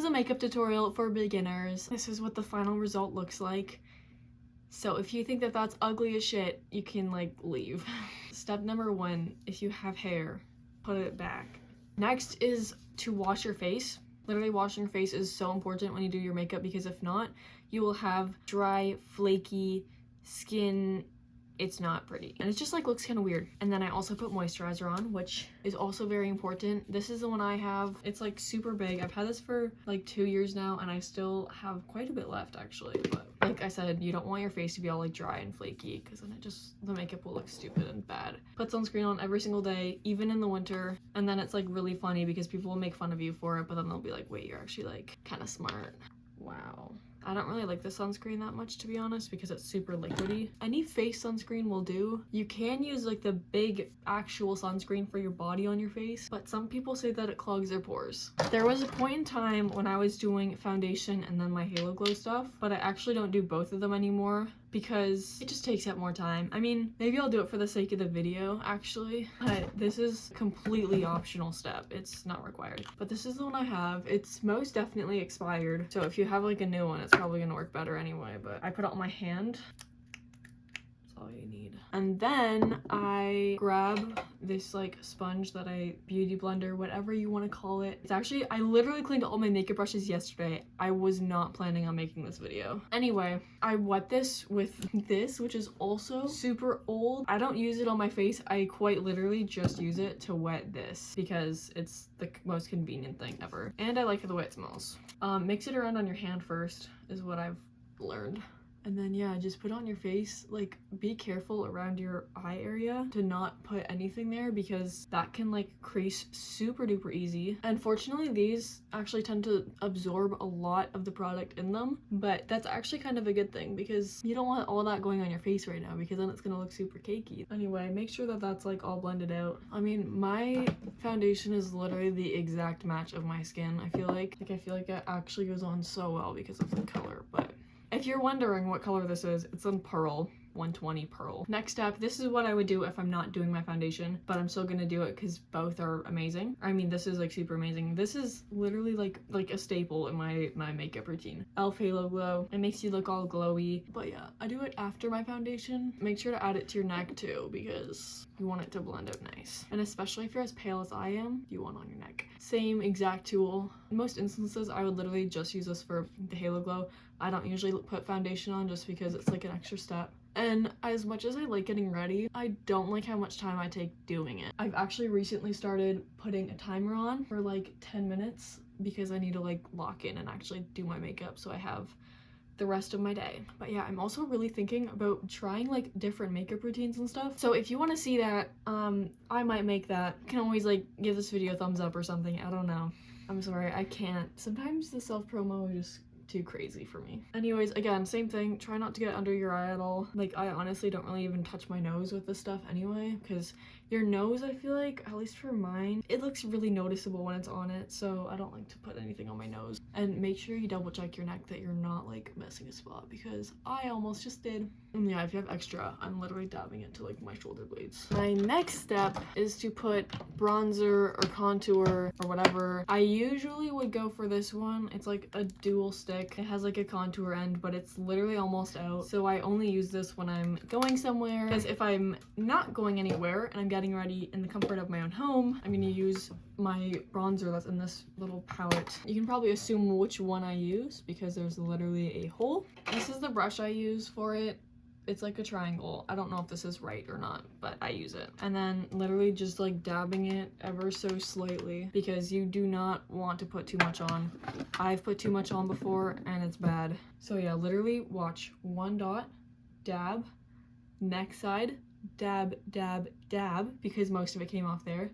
is a makeup tutorial for beginners. This is what the final result looks like. So if you think that that's ugly as shit, you can like leave. Step number 1, if you have hair, put it back. Next is to wash your face. Literally washing your face is so important when you do your makeup, because if not, you will have dry, flaky skin. It's not pretty, and it just like looks kind of weird. And then I also put moisturizer on, which is also very important. This is the one I have. It's like super big. I've had this for like 2 years now, and I still have quite a bit left actually. But like I said, you don't want your face to be all like dry and flaky, because then the makeup will look stupid and bad. Put sunscreen on every single day, even in the winter. And then it's like really funny because people will make fun of you for it, but then they'll be like, wait, you're actually like kind of smart. Wow. I don't really like the sunscreen that much, to be honest, because it's super liquidy. Any face sunscreen will do. You can use like the big actual sunscreen for your body on your face, but some people say that it clogs their pores. There was a point in time when I was doing foundation and then my Halo Glow stuff, but I actually don't do both of them anymore because it just takes up more time. I mean, maybe I'll do it for the sake of the video actually, but this is completely optional step. It's not required. But this is the one I have. It's most definitely expired, so if you have like a new one, it's probably gonna work better anyway. But I put it on my hand. All you need. And then I grab this like sponge that I beauty blender, whatever you want to call it. It's actually, I literally cleaned all my makeup brushes yesterday. I was not planning on making this video. Anyway, I wet this with this, which is also super old. I don't use it on my face. I quite literally just use it to wet this because it's the most convenient thing ever. And I like the way it smells. Mix it around on your hand first is what I've learned. And then yeah, just put it on your face. Like, be careful around your eye area to not put anything there because that can like crease super duper easy. Unfortunately, these actually tend to absorb a lot of the product in them, but that's actually kind of a good thing because you don't want all that going on your face right now because then it's gonna look super cakey. Anyway, make sure that that's like all blended out. I mean, my foundation is literally the exact match of my skin. I feel like it actually goes on so well because of the color. But if you're wondering what color this is, it's in Pearl, 120 Pearl. Next up, this is what I would do if I'm not doing my foundation, but I'm still gonna do it because both are amazing. I mean, this is like super amazing. This is literally like a staple in my makeup routine. e.l.f. Halo Glow. It makes you look all glowy. But yeah, I do it after my foundation. Make sure to add it to your neck too because you want it to blend out nice. And especially if you're as pale as I am, you want it on your neck. Same exact tool. In most instances, I would literally just use this for the Halo Glow. I don't usually put foundation on just because it's like an extra step. And as much as I like getting ready, I don't like how much time I take doing it. I've actually recently started putting a timer on for like 10 minutes because I need to like lock in and actually do my makeup so I have the rest of my day. But yeah, I'm also really thinking about trying like different makeup routines and stuff. So if you want to see that, I might make that. You can always like give this video a thumbs up or something. I don't know. I'm sorry, I can't. Sometimes the self-promo is just too crazy for me. Anyways, again, same thing. Try not to get under your eye at all. Like, I honestly don't really even touch my nose with this stuff anyway, because your nose, I feel like, at least for mine, it looks really noticeable when it's on it, so I don't like to put anything on my nose. And make sure you double check your neck that you're not like missing a spot, because I almost just did. And yeah, if you have extra, I'm literally dabbing it to like my shoulder blades. My next step is to put bronzer or contour or whatever. I usually would go for this one. It's like a dual stick. It has like a contour end, but it's literally almost out. So I only use this when I'm going somewhere, because if I'm not going anywhere and I'm getting ready in the comfort of my own home, I'm gonna use my bronzer that's in this little palette. You can probably assume which one I use because there's literally a hole. This is the brush I use for it. It's like a triangle. I don't know if this is right or not, but I use it. And then literally just like dabbing it ever so slightly because you do not want to put too much on. I've put too much on before and it's bad. So yeah, literally watch. One dot, dab, next side, dab, dab, dab, because most of it came off there.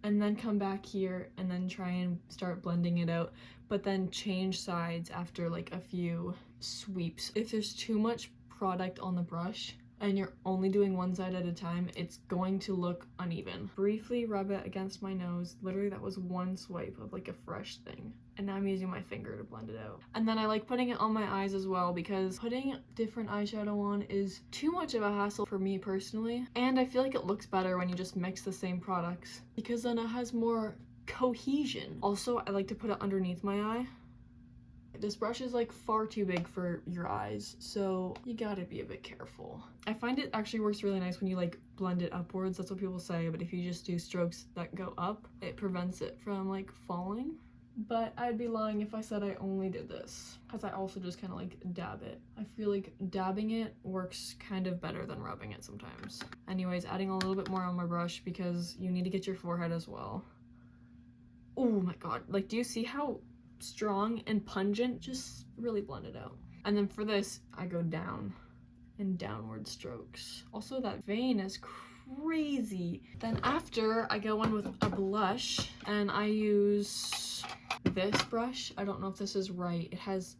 And then come back here and then try and start blending it out, but then change sides after like a few sweeps. If there's too much product on the brush and you're only doing one side at a time, it's going to look uneven. Briefly rub it against my nose. Literally that was one swipe of like a fresh thing. And now I'm using my finger to blend it out. And then I like putting it on my eyes as well because putting different eyeshadow on is too much of a hassle for me personally. And I feel like it looks better when you just mix the same products because then it has more cohesion. Also, I like to put it underneath my eye This brush is like far too big for your eyes, so you gotta be a bit careful. I find it actually works really nice when you like blend it upwards, that's what people say, but if you just do strokes that go up, it prevents it from like falling. But I'd be lying if I said I only did this, because I also just kind of like dab it. I feel like dabbing it works kind of better than rubbing it sometimes. Anyways, adding a little bit more on my brush because you need to get your forehead as well. Oh my god, like do you see how strong and pungent? Just really blend it out. And then for this, I go down in downward strokes. Also, that vein is crazy. Then after, I go in with a blush, and I use this brush. I don't know if this is right. It has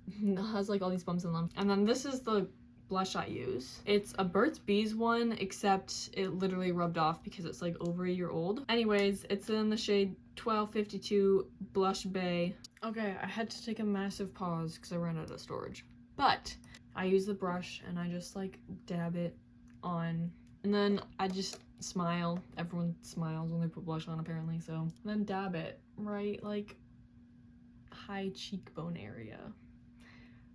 like all these bumps and lumps. And then this is the blush I use. It's a Burt's Bees one, except it literally rubbed off because it's like over a year old. Anyways, it's in the shade 1252 Blush Bay. Okay, I had to take a massive pause because I ran out of storage. But I use the brush and I just like dab it on, and then I just smile. Everyone smiles when they put blush on apparently, so. And then dab it right like high cheekbone area.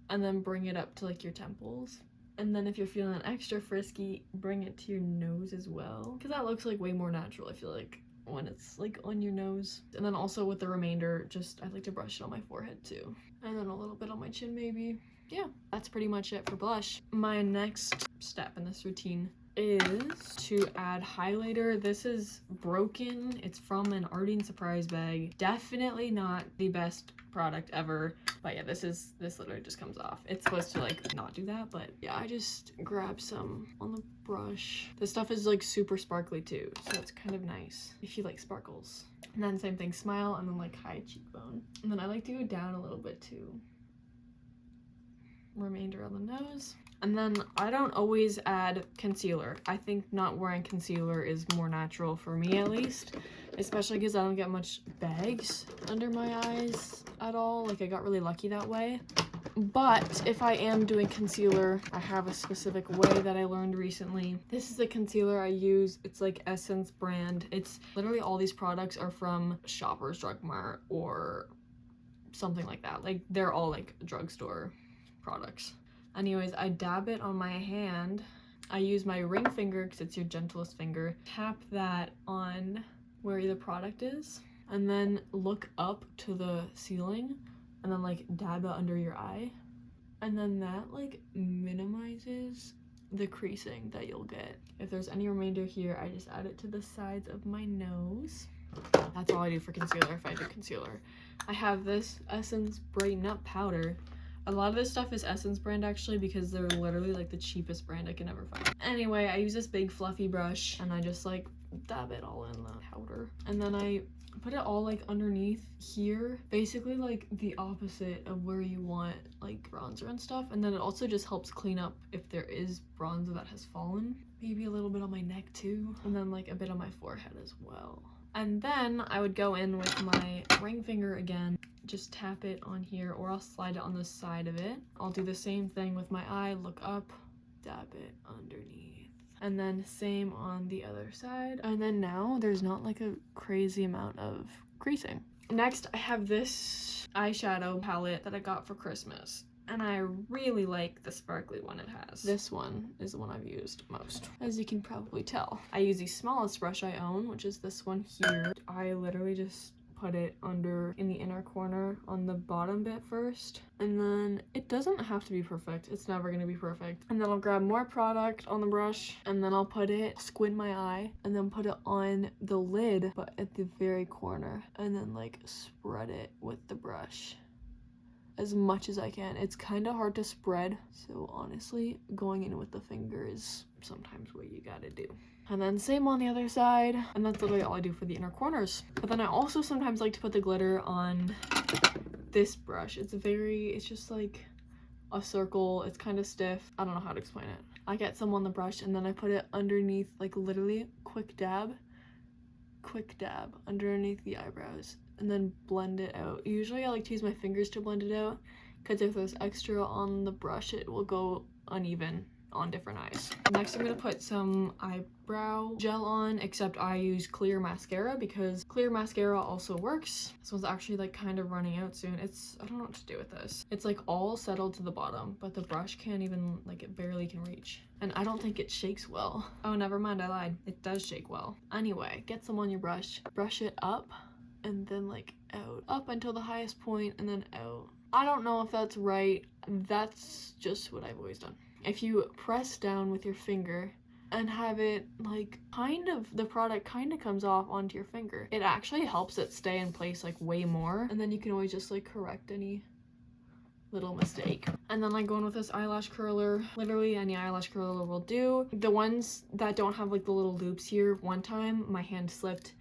And then bring it up to like your temples. And then if you're feeling extra frisky, bring it to your nose as well. Because that looks like way more natural, I feel like, when it's like on your nose. And then also with the remainder, just I like to brush it on my forehead too. And then a little bit on my chin maybe. Yeah, that's pretty much it for blush. My next step in this routine is to add highlighter. This is broken. It's from an Ardeen surprise bag. Definitely not the best product ever, but yeah, this literally just comes off. It's supposed to like not do that, but yeah, I just grab some on the brush. This stuff is like super sparkly too, so it's kind of nice if you like sparkles. And then same thing, smile, and then like high cheekbone. And then I like to go down a little bit too. Remainder on the nose. And then I don't always add concealer. I think not wearing concealer is more natural for me, at least, especially because I don't get much bags under my eyes at all. Like, I got really lucky that way. But if I am doing concealer, I have a specific way that I learned recently. This is the concealer I use. It's like Essence brand. It's literally all these products are from Shoppers Drug Mart or something like that. Like, they're all like drugstore products. Anyways, I dab it on my hand. I use my ring finger because it's your gentlest finger. Tap that on where the product is, and then look up to the ceiling, and then like dab it under your eye. And then that like minimizes the creasing that you'll get. If there's any remainder here, I just add it to the sides of my nose. That's all I do for concealer if I do concealer. I have this Essence Brighten Up powder. A lot of this stuff is Essence brand actually, because they're literally like the cheapest brand I can ever find. Anyway, I use this big fluffy brush and I just like dab it all in the powder. And then I put it all like underneath here, basically like the opposite of where you want like bronzer and stuff. And then it also just helps clean up if there is bronzer that has fallen. Maybe a little bit on my neck too. And then like a bit on my forehead as well. And then I would go in with my ring finger again, just tap it on here, or I'll slide it on the side of it. I'll do the same thing with my eye, look up, dab it underneath. And then same on the other side. And then now there's not like a crazy amount of creasing. Next, I have this eyeshadow palette that I got for Christmas. And I really like the sparkly one it has. This one is the one I've used most, as you can probably tell. I use the smallest brush I own, which is this one here. I literally just put it under in the inner corner on the bottom bit first, and then it doesn't have to be perfect. It's never gonna be perfect. And then I'll grab more product on the brush, and then I'll put it, squint my eye, and then put it on the lid, but at the very corner, and then like spread it with the brush as much as I can. It's kind of hard to spread, so honestly, going in with the finger is sometimes what you gotta do. And then same on the other side, and that's literally all I do for the inner corners. But then I also sometimes like to put the glitter on this brush. It's just like a circle. It's kind of stiff. I don't know how to explain it. I get some on the brush, and then I put it underneath, like literally quick dab underneath the eyebrows, and then blend it out. Usually I like to use my fingers to blend it out, because if there's extra on the brush, it will go uneven on different eyes. Next, I'm gonna put some eyebrow gel on, except I use clear mascara because clear mascara also works. This one's actually like kind of running out soon. I don't know what to do with this. It's like all settled to the bottom, but the brush can't even, like it barely can reach. And I don't think it shakes well. Oh, never mind, I lied. It does shake well. Anyway, get some on your brush, brush it up, and then like out. Up until the highest point and then out. I don't know if that's right. That's just what I've always done. If you press down with your finger and have it like the product kind of comes off onto your finger, it actually helps it stay in place like way more, and then you can always just like correct any little mistake. And then like going with this eyelash curler, literally any eyelash curler will do. The ones that don't have like the little loops here, one time my hand slipped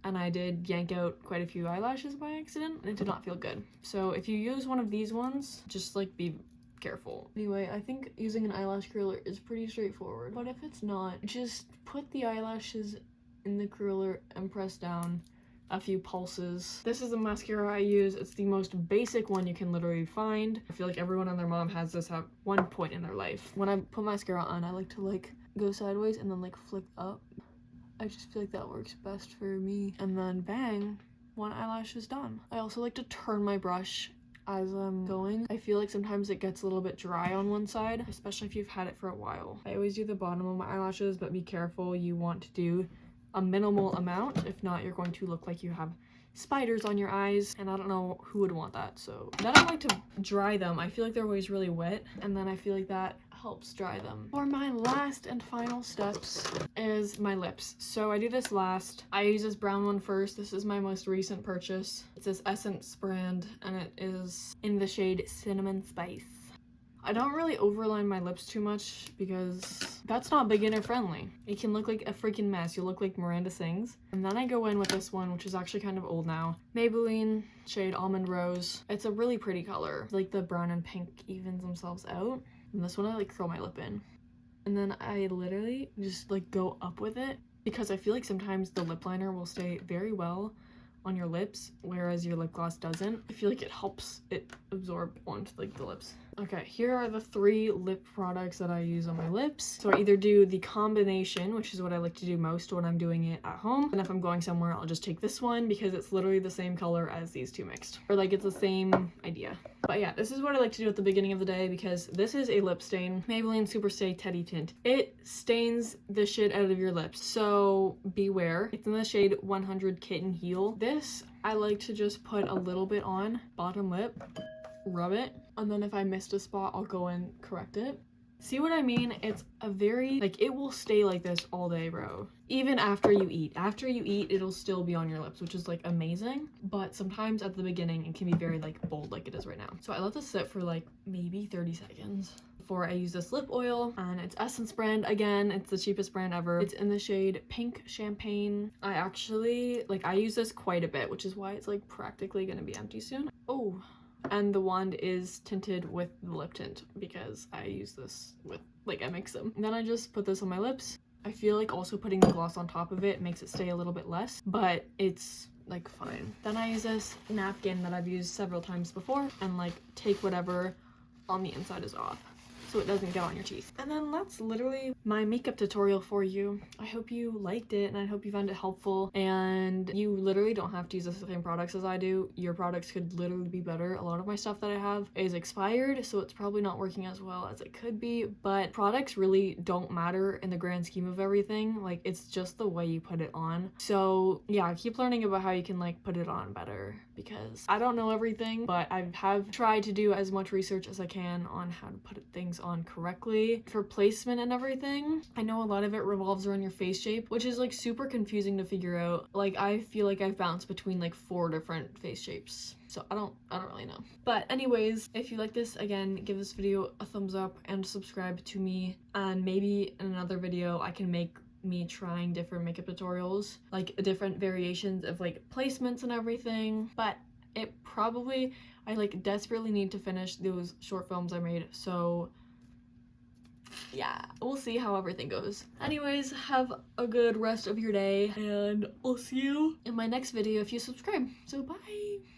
and I did yank out quite a few eyelashes by accident and it did not feel good. So if you use one of these ones, just like be careful. Anyway, I think using an eyelash curler is pretty straightforward, but if it's not, just put the eyelashes in the curler and press down a few pulses. This is the mascara I use. It's the most basic one you can literally find. I feel like everyone and their mom has this at one point in their life. When I put mascara on, I like to like go sideways and then like flick up. I just feel like that works best for me. And then bang, one eyelash is done. I also like to turn my brush as I'm going. I feel like sometimes it gets a little bit dry on one side, especially if you've had it for a while. I always do the bottom of my eyelashes, but be careful, you want to do a minimal amount. If not, you're going to look like you have spiders on your eyes, and I don't know who would want that. So then I like to dry them. I feel like they're always really wet, and then I feel like that helps dry them. For my last and final steps is my lips. So I do this last. I use this brown one first. This is my most recent purchase. It's this Essence brand, and it is in the shade Cinnamon Spice. I don't really overline my lips too much because that's not beginner friendly. It can look like a freaking mess. You'll look like Miranda Sings. And then I go in with this one, which is actually kind of old now. Maybelline shade Almond Rose. It's a really pretty color. Like the brown and pink evens themselves out. And this one I like curl my lip in. And then I literally just like go up with it because I feel like sometimes the lip liner will stay very well on your lips, whereas your lip gloss doesn't. I feel like it helps it absorb onto like the lips. Okay, here are the 3 lip products that I use on my lips. So I either do the combination, which is what I like to do most when I'm doing it at home. And if I'm going somewhere, I'll just take this one because it's literally the same color as these 2 mixed. Or like it's the same idea. But yeah, this is what I like to do at the beginning of the day because this is a lip stain. Maybelline Super Stay Teddy Tint. It stains the shit out of your lips, so beware. It's in the shade 100 Kitten Heel. This, I like to just put a little bit on bottom lip, rub it, and then if I missed a spot, I'll go and correct it. See what I mean? It's a very, like, it will stay like this all day, bro. Even after you eat. After you eat, it'll still be on your lips, which is, like, amazing. But sometimes at the beginning, it can be very, like, bold like it is right now. So I let this sit for, like, maybe 30 seconds before I use this lip oil. And it's Essence brand again. It's the cheapest brand ever. It's in the shade Pink Champagne. I actually, like, I use this quite a bit, which is why it's, like, practically gonna be empty soon. Oh. And the wand is tinted with the lip tint because I use this with, like, I mix them. And then I just put this on my lips. I feel like also putting the gloss on top of it makes it stay a little bit less, but it's, like, fine. Then I use this napkin that I've used several times before and, like, take whatever on the inside is off so it doesn't get on your teeth. And then that's literally my makeup tutorial for you. I hope you liked it and I hope you found it helpful, and you literally don't have to use the same products as I do. Your products could literally be better. A lot of my stuff that I have is expired, so it's probably not working as well as it could be, but products really don't matter in the grand scheme of everything. Like, it's just the way you put it on. So yeah, keep learning about how you can, like, put it on better because I don't know everything, but I have tried to do as much research as I can on how to put things on correctly. For placement and everything, I know a lot of it revolves around your face shape, which is, like, super confusing to figure out. Like, I feel like I've bounced between, like, 4 different face shapes, so I don't really know. But anyways, if you like this, again, give this video a thumbs up and subscribe to me, and maybe in another video I can make me trying different makeup tutorials, like different variations of, like, placements and everything. But it probably, I, like, desperately need to finish those short films I made, so yeah, we'll see how everything goes. Anyways, have a good rest of your day, and I'll see you in my next video if you subscribe. So bye!